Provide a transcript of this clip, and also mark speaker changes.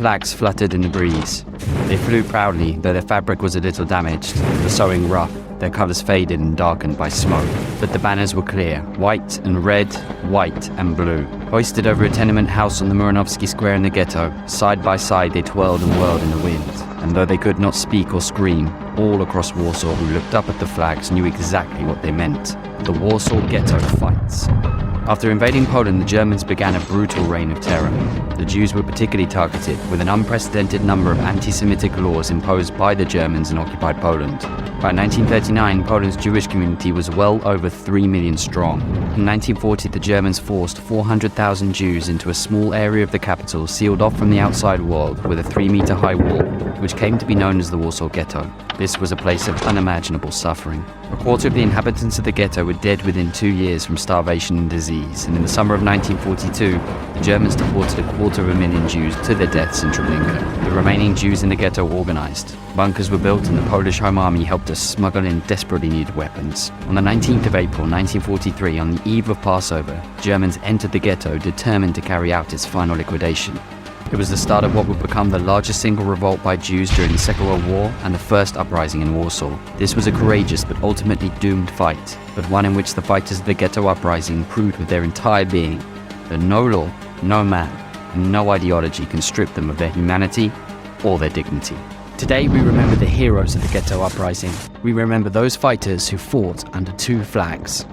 Speaker 1: flags fluttered in the breeze. They flew proudly, though their fabric was a little damaged, the sewing rough, their colours faded and darkened by smoke. But the banners were clear, white and red, white and blue. Hoisted over a tenement house on the Muranowska Square in the ghetto, side by side they twirled and whirled in the wind. And though they could not speak or scream, all across Warsaw who looked up at the flags knew exactly what they meant. The Warsaw Ghetto Fights. After invading Poland, the Germans began a brutal reign of terror. The Jews were particularly targeted, with an unprecedented number of anti-Semitic laws imposed by the Germans in occupied Poland. By 1939, Poland's Jewish community was well over 3 million strong. In 1940, the Germans forced 400,000 Jews into a small area of the capital sealed off from the outside world with a 3-meter-high wall, which came to be known as the Warsaw Ghetto. This was a place of unimaginable suffering. A quarter of the inhabitants of the ghetto were dead within 2 years from starvation and disease, and in the summer of 1942, the Germans deported 250,000 Jews to their deaths in Treblinka. The remaining Jews in the ghetto organized. Bunkers were built and the Polish Home Army helped us smuggle in desperately needed weapons. On the 19th of April 1943, on the eve of Passover, Germans entered the ghetto determined to carry out its final liquidation. It was the start of what would become the largest single revolt by Jews during the Second World War and the first uprising in Warsaw. This was a courageous but ultimately doomed fight, but one in which the fighters of the ghetto uprising proved with their entire being that no law, no man, and no ideology can strip them of their humanity or their dignity. Today we remember the heroes of the ghetto uprising. We remember those fighters who fought under 2 flags.